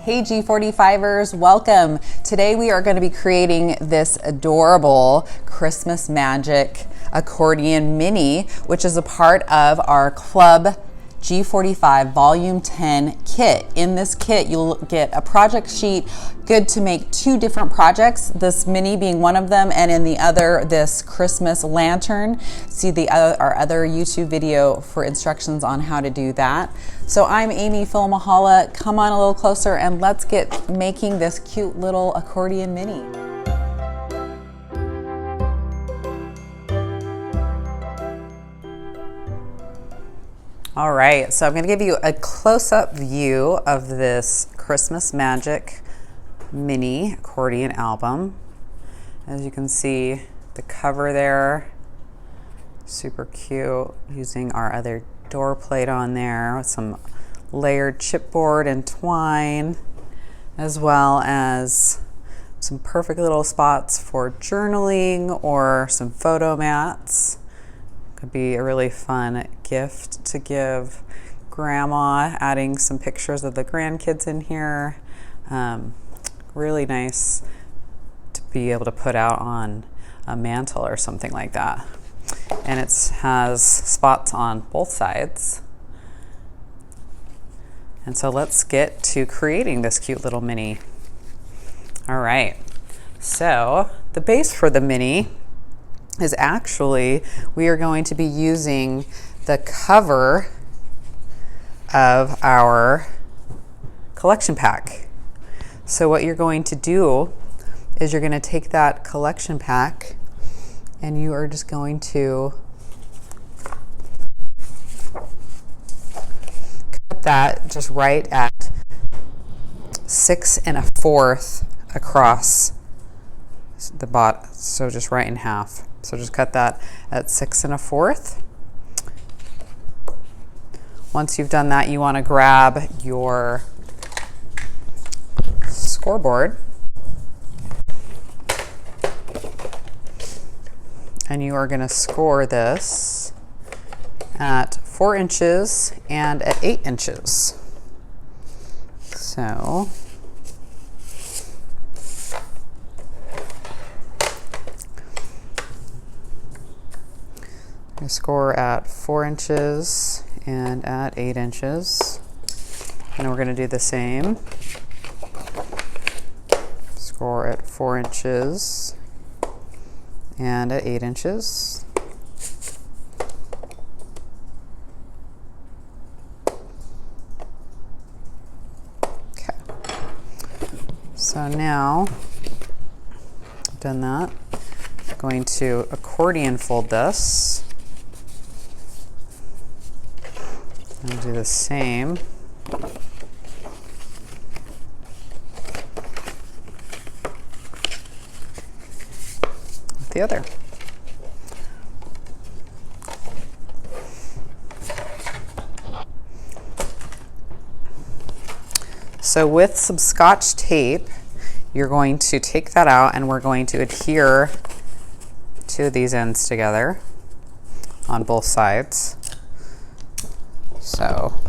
Hey G45ers, welcome. Today we are going to be creating this adorable Christmas Magic accordion mini, which is a part of our Club G45 Volume 10 kit. In this kit, you'll get a project sheet good to make 2 different projects, this mini being one of them, and in the other, this Christmas lantern. See our other YouTube video for instructions on how to do that. So I'm Aimee Filimoehala. Come on a little closer and let's get making this cute little accordion mini. All right, so I'm gonna give you a close-up view of this Christmas Magic mini accordion album. As you can see, the cover there, super cute, using our other door plate on there with some layered chipboard and twine, as well as some perfect little spots for journaling or some photo mats. Could be a really fun gift to give grandma, adding some pictures of the grandkids in here. Really nice to be able to put out on a mantle or something like that. And it has spots on both sides. And so let's get to creating this cute little mini. All right, so the base for the mini is actually, we are going to be using the cover of our collection pack. So what you're going to do is you're going to take that collection pack and you are just going to cut that just right at 6 1/4 across the bottom, so just right in half. So just cut that at 6 1/4. Once you've done that, you want to grab your scoreboard and you are going to score this at 4 inches and at 8 inches. So I score at 4 inches and at 8 inches. And we're going to do the same. Score at 4 inches and at 8 inches. Okay. So now, I've done that. I'm going to accordion fold this. And do the same. With the other. So with some Scotch tape, you're going to take that out and we're going to adhere to these ends together on both sides. So,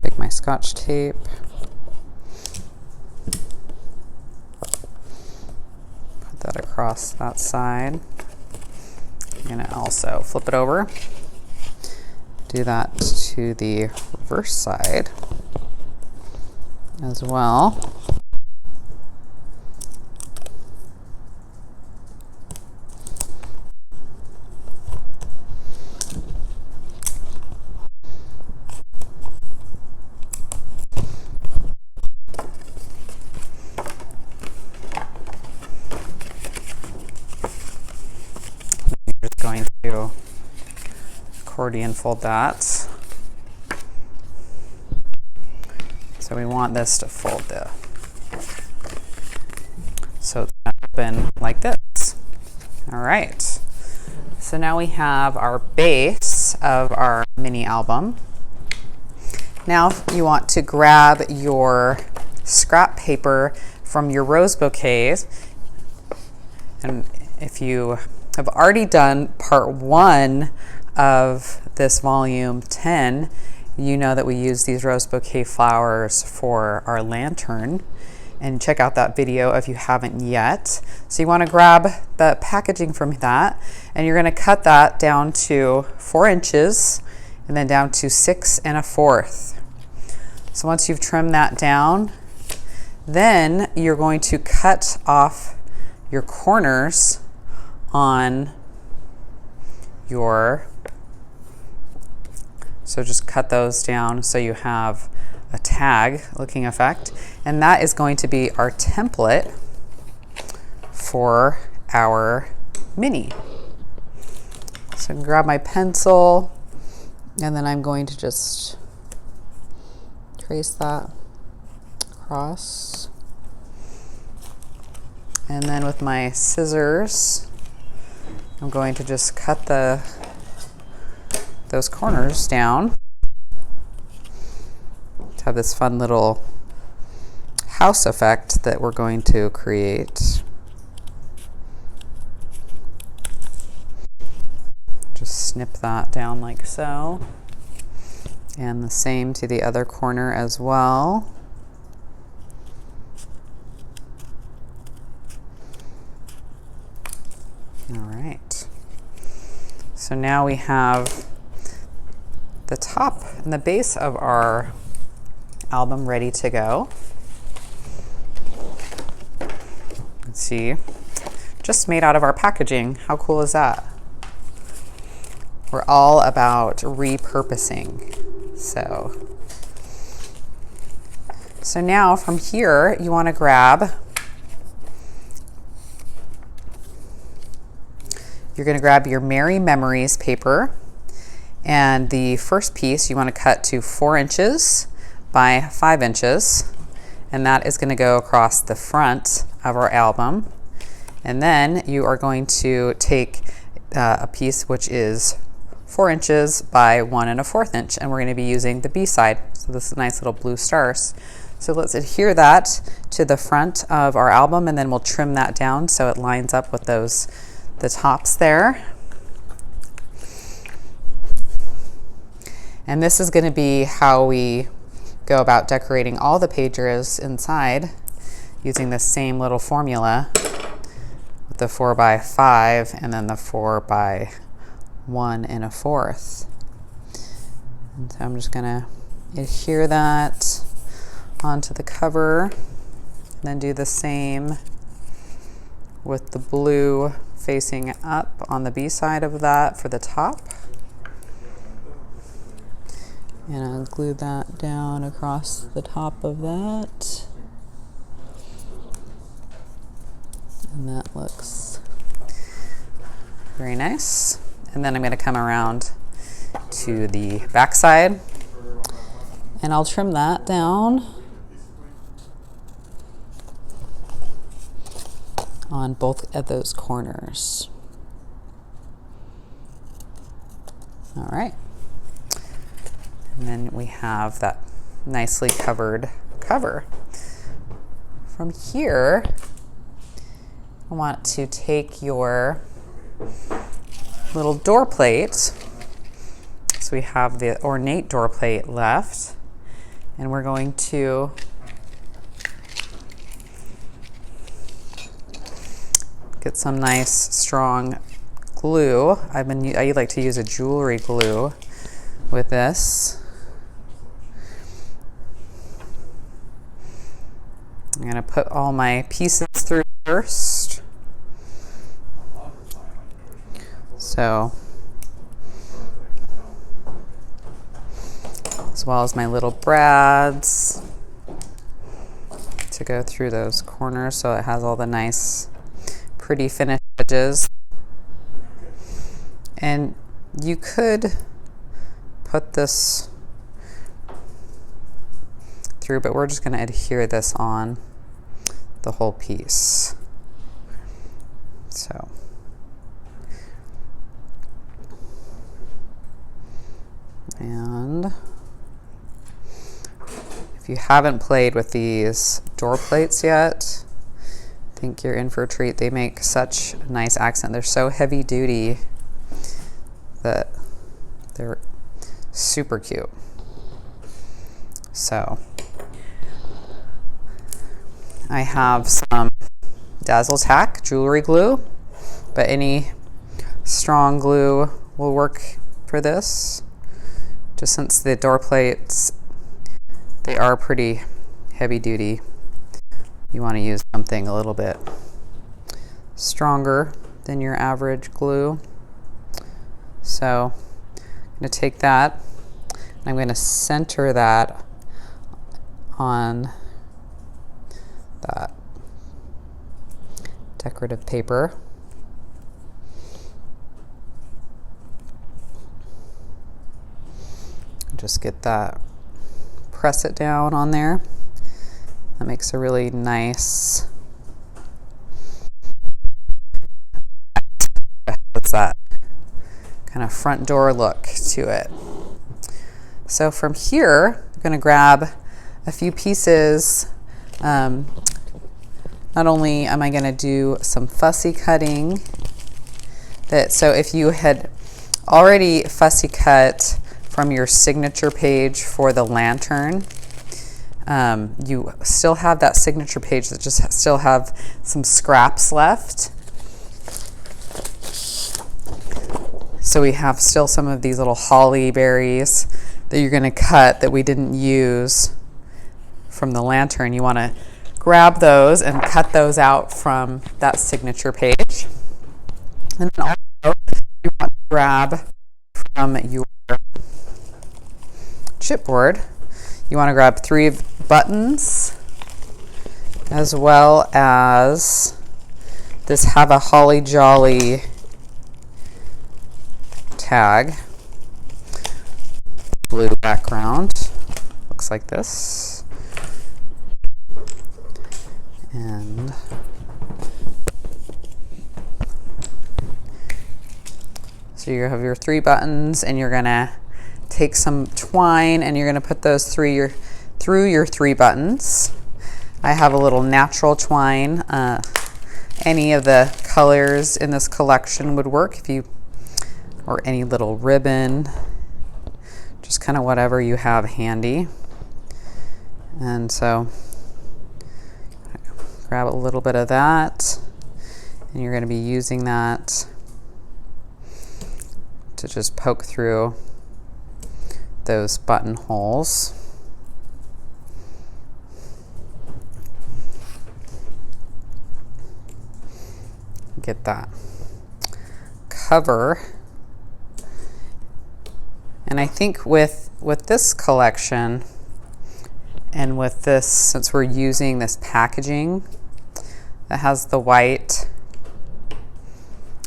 take my Scotch tape, put that across that side. I'm going to also flip it over, do that to the reverse side as well. Going to accordion fold that. So we want this to fold so it's going to open like this. All right. So now we have our base of our mini album. Now you want to grab your scrap paper from your Rose Bouquet, and if you have already done part 1 of this volume 10, you know that we use these Rose Bouquet flowers for our lantern, and check out that video if you haven't yet. So you want to grab the packaging from that, and you're going to cut that down to 4 inches and then down to 6 1/4. So once you've trimmed that down, then you're going to cut off your corners on your, so just cut those down so you have a tag looking effect, and that is going to be our template for our mini. So I can grab my pencil, and then I'm going to just trace that across, and then with my scissors I'm going to just cut those corners down to have this fun little house effect that we're going to create. Just snip that down like so, and the same to the other corner as well. All right, so now we have the top and the base of our album ready to go. Let's see, just made out of our packaging. How cool is that? We're all about repurposing. So now from here, you want to grab, you're going to grab your Merry Memories paper, and the first piece you want to cut to 4 inches by 5 inches, and that is going to go across the front of our album. And then you are going to take a piece which is 4 inches by 1 1/4 inch, and we're going to be using the B side. So this is nice little blue stars. So let's adhere that to the front of our album, and then we'll trim that down so it lines up with the tops there. And this is going to be how we go about decorating all the pages inside, using the same little formula with the 4 by 5 and then the 4 by 1 1/4. And so I'm just going to adhere that onto the cover, and then do the same with the blue facing up on the B side of that for the top. And I'll glue that down across the top of that. And that looks very nice. And then I'm going to come around to the back side, and I'll trim that down on both of those corners. All right. And then we have that nicely covered cover. From here, I want to take your little door plate. So we have the ornate door plate left, and we're going to get some nice strong glue. I like to use a jewelry glue with this. I'm going to put all my pieces through first. So, as well as my little brads to go through those corners so it has all the nice, pretty finished edges. And you could put this through, but we're just going to adhere this on the whole piece. So, and if you haven't played with these door plates yet, I think you're in for a treat. They make such a nice accent. They're so heavy duty that they're super cute. So I have some Dazzle Tack jewelry glue, but any strong glue will work for this. Just since the door plates, they are pretty heavy duty, you want to use something a little bit stronger than your average glue. So I'm going to take that and I'm going to center that on that decorative paper. Just get that, press it down on there. That makes a really nice, what's that, kind of front door look to it. So from here, I'm going to grab a few pieces. Not only am I going to do some fussy cutting, so if you had already fussy cut from your signature page for the lantern, you still have that signature page that just still have some scraps left. So we have still some of these little holly berries that you're going to cut that we didn't use from the lantern. You want to grab those and cut those out from that signature page. And then also you want to grab from your chipboard, you want to grab 3 buttons, as well as this Have a Holly Jolly tag. Blue background, looks like this. And so you have your 3 buttons, and you're gonna take some twine and you're gonna put those through your 3 buttons. I have a little natural twine. Any of the colors in this collection would work, or any little ribbon, just kind of whatever you have handy. And so grab a little bit of that, and you're going to be using that to just poke through those buttonholes. Get that cover. And I think with this collection and with this, since we're using this packaging that has the white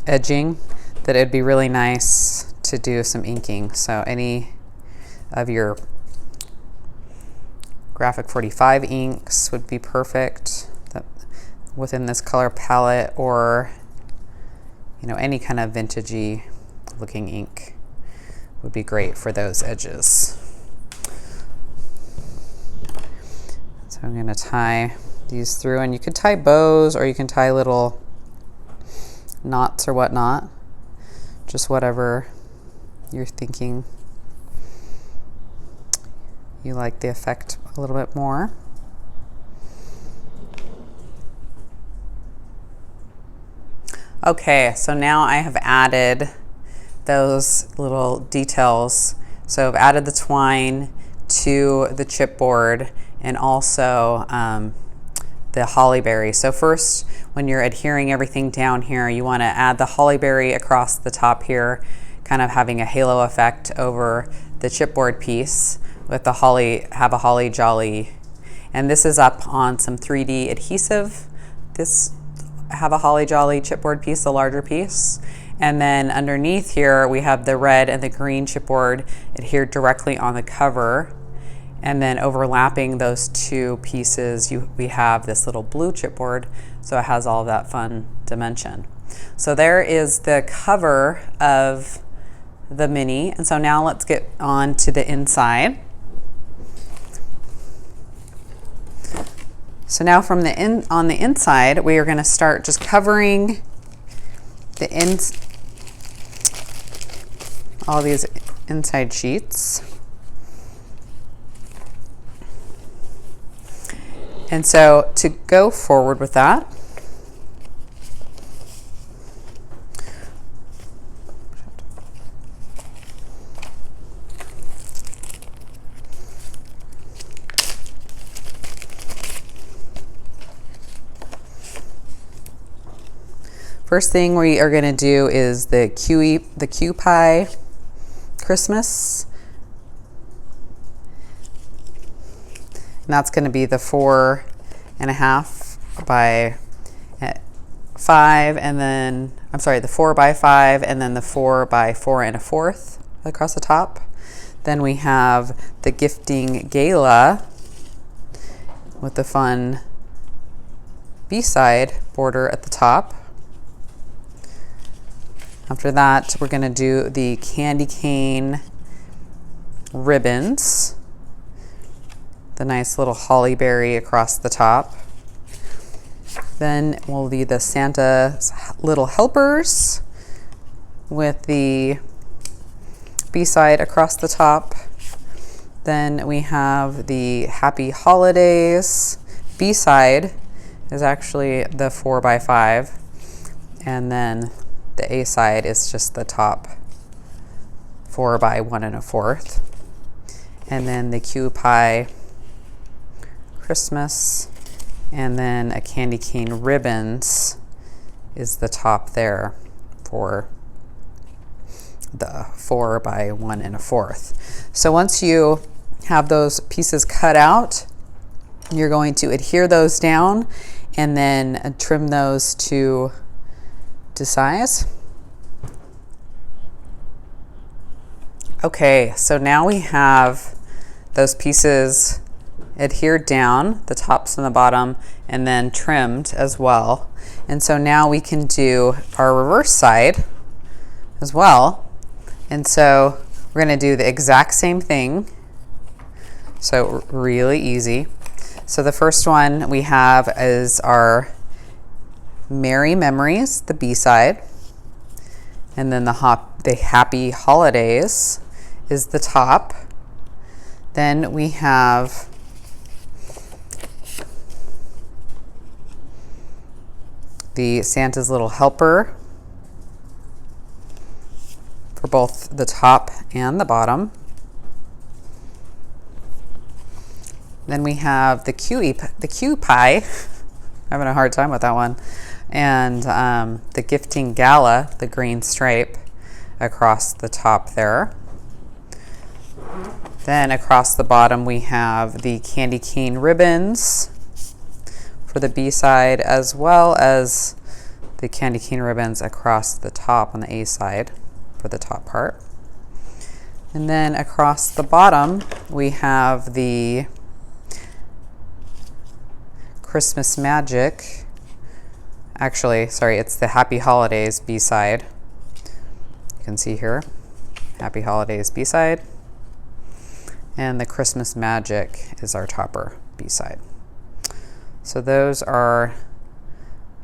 edging, that it'd be really nice to do some inking. So any of your Graphic 45 inks would be perfect within this color palette, or any kind of vintagey looking ink would be great for those edges. So I'm going to tie these through, and you could tie bows or you can tie little knots or whatnot, just whatever you're thinking you like the effect a little bit more. Okay, so now I have added those little details. So I've added the twine to the chipboard, and also the holly berry. So first, when you're adhering everything down here, you want to add the holly berry across the top here, kind of having a halo effect over the chipboard piece with the Have a Holly Jolly. And this is up on some 3D adhesive. This Have a Holly Jolly chipboard piece, the larger piece. And then underneath here, we have the red and the green chipboard adhered directly on the cover. And then overlapping those 2 pieces, we have this little blue chipboard, so it has all of that fun dimension. So there is the cover of the mini. And so now let's get on to the inside. So now from on the inside, we are going to start just covering all these inside sheets. And so to go forward with that, first thing we are going to do is the Q pie Christmas. And that's going to be the 4.5 by 5, and then, I'm sorry, the 4 by 5, and then the 4 by 4 1/4 across the top. Then we have the Gifting Gala with the fun B-side border at the top. After that, we're going to do the candy cane ribbons, the nice little holly berry across the top. Then we'll do the Santa's Little Helpers with the B-side across the top. Then we have the Happy Holidays. B-side is actually the 4 by 5, and then the A side is just the top 4 by 1 1/4. And then the Q pie Christmas, and then a candy cane ribbons is the top there for the 4 by 1 1/4. So once you have those pieces cut out, you're going to adhere those down and then trim those to size. Okay, so now we have those pieces adhered down, the tops and the bottom, and then trimmed as well. And so now we can do our reverse side as well. And so we're going to do the exact same thing. So really easy. So the first one we have is our Merry Memories, the B side, and then the Happy Holidays is the top. Then we have the Santa's Little Helper for both the top and the bottom. Then we have the Q pie. Having a hard time with that one. And the Gifting Gala, the green stripe across the top there. Then across the bottom we have the candy cane ribbons for the B side, as well as the candy cane ribbons across the top on the A side for the top part. And then across the bottom we have the Christmas Magic. Actually, sorry, it's the Happy Holidays B-side. You can see here, Happy Holidays B-side. And the Christmas Magic is our topper B-side. So those are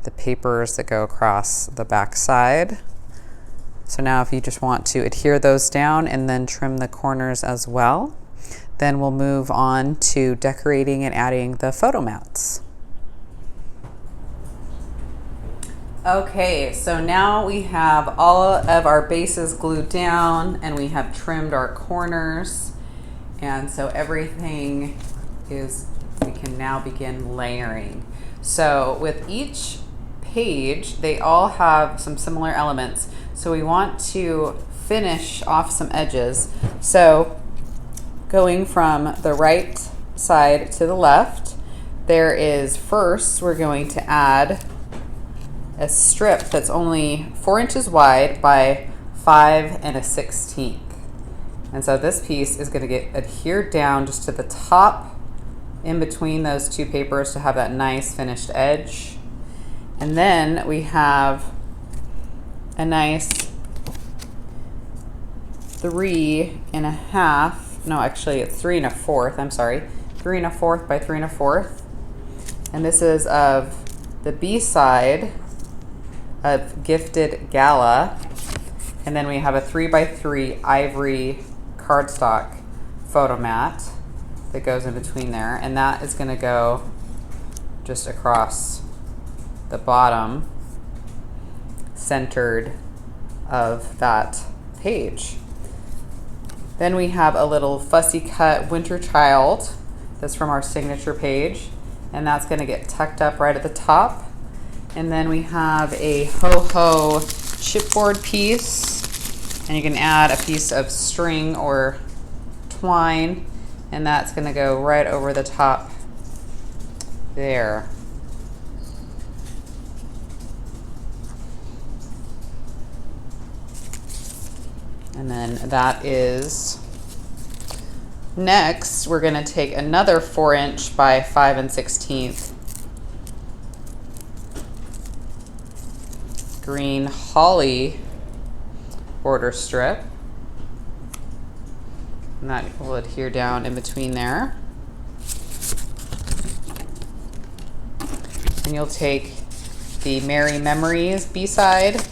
the papers that go across the back side. So now if you just want to adhere those down and then trim the corners as well, then we'll move on to decorating and adding the photo mats. Okay, so now we have all of our bases glued down and we have trimmed our corners. And so everything is, we can now begin layering. So with each page, they all have some similar elements. So we want to finish off some edges. So going from the right side to the left, there is first, we're going to add a strip that's only 4 inches wide by 5 1/16. And so this piece is going to get adhered down just to the top in between those two papers to have that nice finished edge. And then we have a nice 3 1/2, no, actually it's 3 1/4, I'm sorry, 3 1/4 by 3 1/4. And this is of the B side of Gifted Gala. And then we have a 3 by 3 ivory cardstock photo mat that goes in between there. And that is going to go just across the bottom, centered of that page. Then we have a little fussy cut winter child that's from our signature page, and that's going to get tucked up right at the top. And then we have a ho-ho chipboard piece, and you can add a piece of string or twine, and that's going to go right over the top there. And then that is, next we're going to take another 4" by 5 1/16 green holly border strip, and that will adhere down in between there. And you'll take the Merry Memories B-side,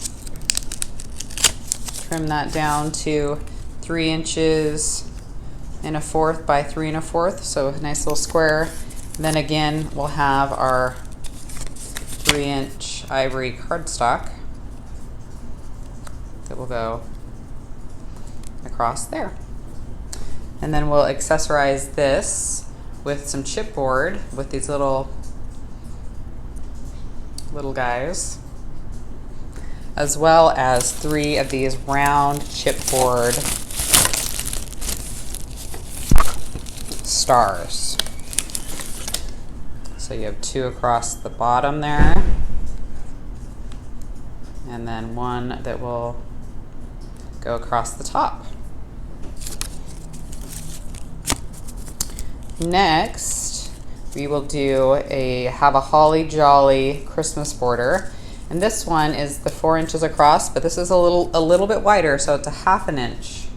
trim that down to 3 1/4 by 3 1/4, so a nice little square. And then again, we'll have our 3" ivory cardstock that will go across there. And then we'll accessorize this with some chipboard with these little guys, as well as 3 of these round chipboard stars. So you have 2 across the bottom there, and then 1 that will go across the top. Next, we will do have a holly jolly Christmas border, and this one is the 4 inches across, but this is a little bit wider, so it's a 1/2 inch.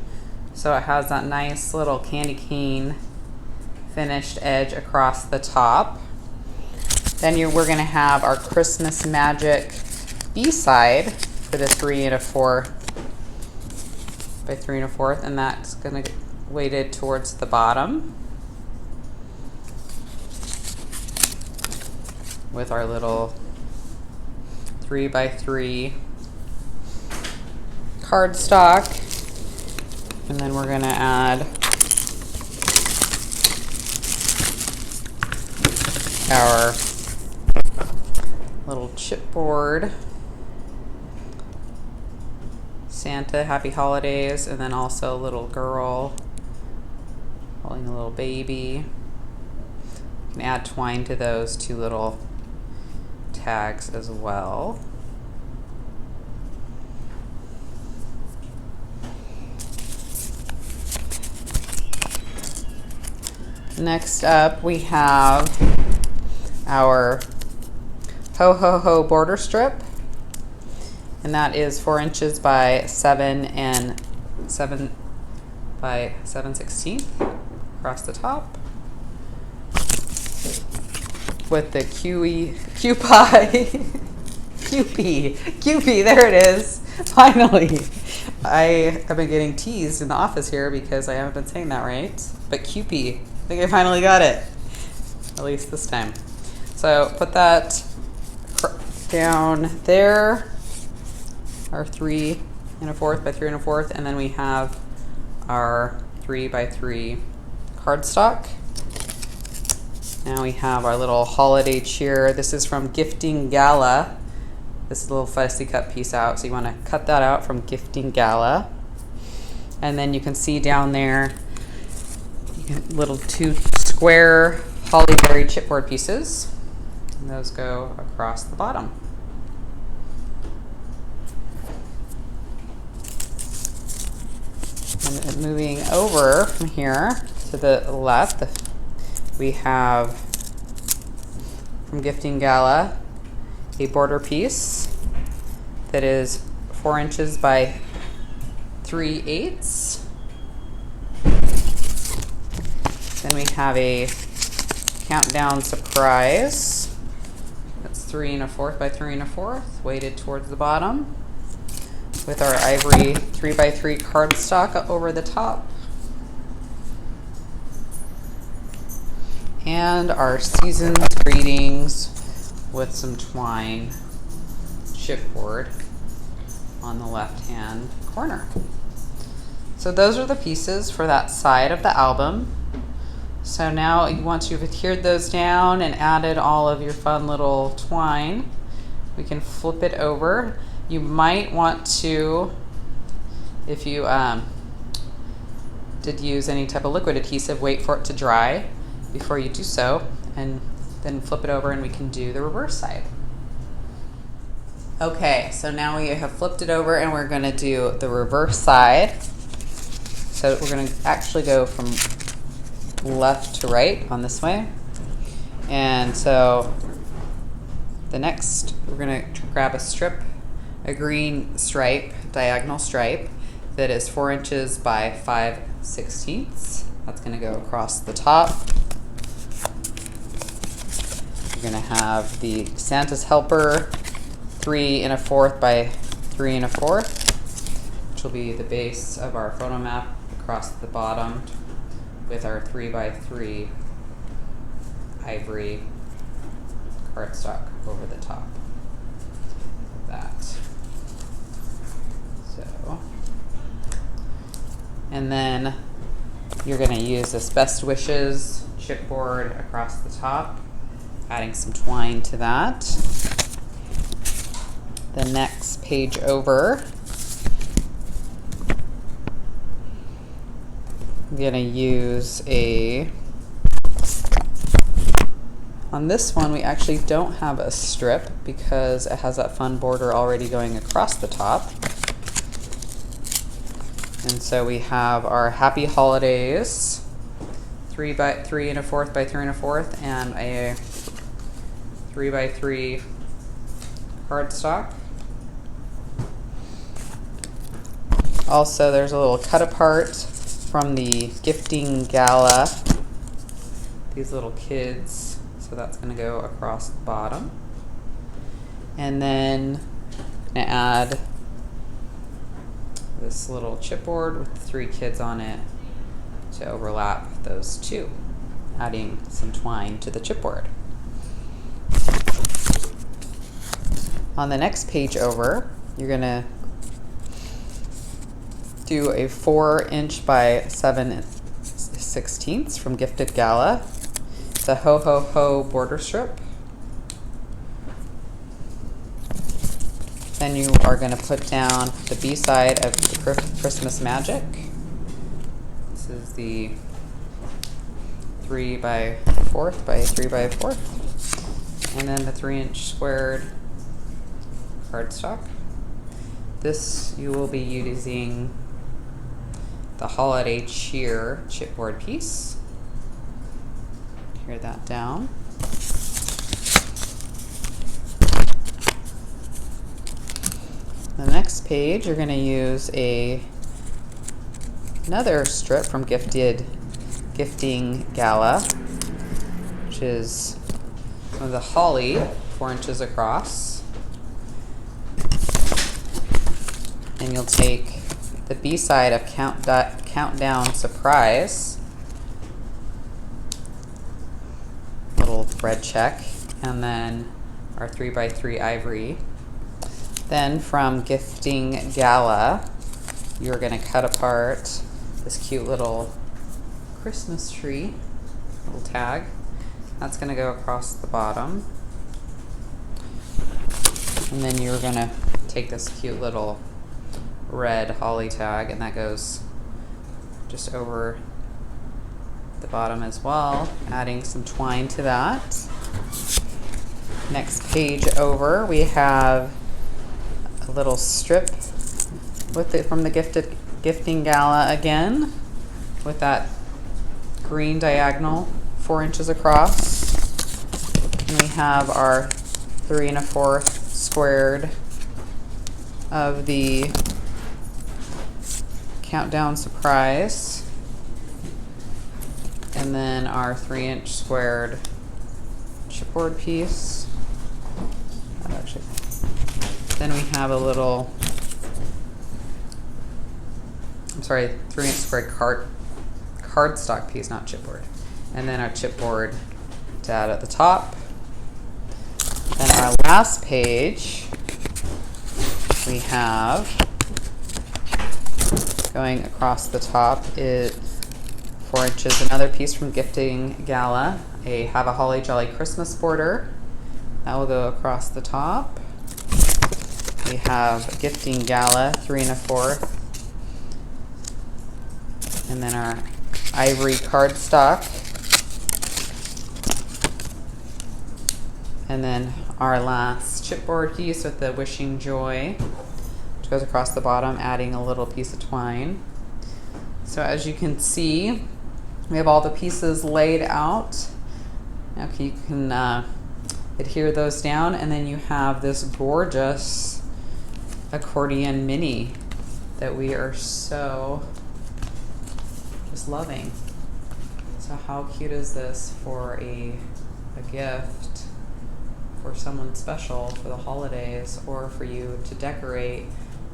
So it has that nice little candy cane finished edge across the top. Then we're going to have our Christmas Magic B-side for the 3 1/4 by 3 1/4, and that's going to get weighted towards the bottom with our little 3 by 3 cardstock. And then we're going to add our little chipboard Santa Happy Holidays, and then also a little girl holding a little baby. You can add twine to those 2 little tags as well. Next up, we have our Ho Ho Ho border strip, and that is 4 inches by 7 by 7 1/16 across the top, with the Kewpie, there it is, finally. I have been getting teased in the office here because I haven't been saying that right, but Kewpie, I think I finally got it, at least this time. So put that down there, our 3 1/4 by 3 1/4, and then we have our 3 by 3 cardstock. Now we have our little holiday cheer. This is from Gifting Gala. This little fussy cut piece out, so you want to cut that out from Gifting Gala. And then you can see down there, little 2 square holly berry chipboard pieces, and those go across the bottom. And moving over from here to the left, we have from Gifting Gala a border piece that is 4 inches by 3/8. Then we have a countdown surprise. That's 3 1/4 by 3 1/4, weighted towards the bottom, with our ivory 3 by 3 cardstock over the top. and our season's greetings with some twine chipboard on the left hand corner. So those are the pieces for that side of the album. So now once you've adhered those down and added all of your fun little twine, we can flip it over. You might want to, if you did use any type of liquid adhesive, wait for it to dry before you do so, and then flip it over and we can do the reverse side. Okay, so now we have flipped it over and we're gonna do the reverse side. So we're gonna actually go from left to right on this way. And so the next, we're gonna grab a strip, a green stripe, diagonal stripe that is 4 inches by 5/16. That's gonna go across the top. You're gonna have the Santa's Helper 3 1/4 by 3 1/4, which will be the base of our photo map across the bottom with our 3 by 3 ivory cardstock over the top of that. So, and then you're going to use this Best Wishes chipboard across the top, adding some twine to that. The next page over, I'm going to use on this one we actually don't have a strip because it has that fun border already going across the top. And so we have our Happy Holidays 3 by 3 1/4 by 3 1/4 and a 3 by 3 cardstock. Also, there's a little cut apart from the gifting gala, these little kids, so that's going to go across the bottom. And then I'm going to add this little chipboard with the 3 kids on it to overlap those two, adding some twine to the chipboard. On the next page over, you're going to do a 4 inch by 7/16 from Gifted Gala, the Ho Ho Ho border strip. Then you are going to put down the B side of the Christmas Magic. This is the 3 by 4 by 3 by 4, and then the 3 inch squared cardstock. This you will be using the Holiday Cheer chipboard piece. Tear that down. The next page, you're going to use another strip from Gifting Gala, which is some of the holly, 4 inches across. And you'll take the B side of Countdown Surprise, little red check, and then our 3 by 3 ivory. Then from Gifting Gala, you're going to cut apart this cute little Christmas tree, little tag. That's going to go across the bottom. And then you're going to take this cute little red holly tag, and that goes just over the bottom as well, adding some twine to that. Next page over, we have a little strip with it from the Gifting Gala again, with that green diagonal 4 inches across. And we have our 3 1/4 squared of the Countdown Surprise, and then our 3 inch squared chipboard piece. Then we have a little, 3 inch squared cardstock piece, not chipboard. And then our chipboard to add at the top. Then our last page, we have going across the top is 4 inches, another piece from Gifting Gala, a Have a Holly Jolly Christmas border. That will go across the top. We have Gifting Gala 3 1/4. And then our ivory cardstock. And then our last chipboard piece with the Wishing Joy, which goes across the bottom, adding a little piece of twine. So as you can see, we have all the pieces laid out. Okay, you can adhere those down, and then you have this gorgeous accordion mini that we are so just loving. So how cute is this for a gift for someone special for the holidays, or for you to decorate,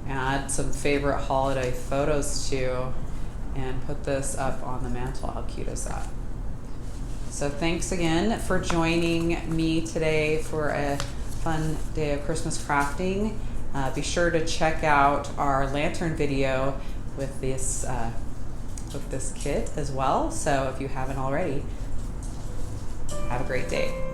add some favorite holiday photos to, and put this up on the mantle. How cute is that? So thanks again for joining me today for a fun day of Christmas crafting. Be sure to check out our lantern video with this kit as well. So if you haven't already, have a great day.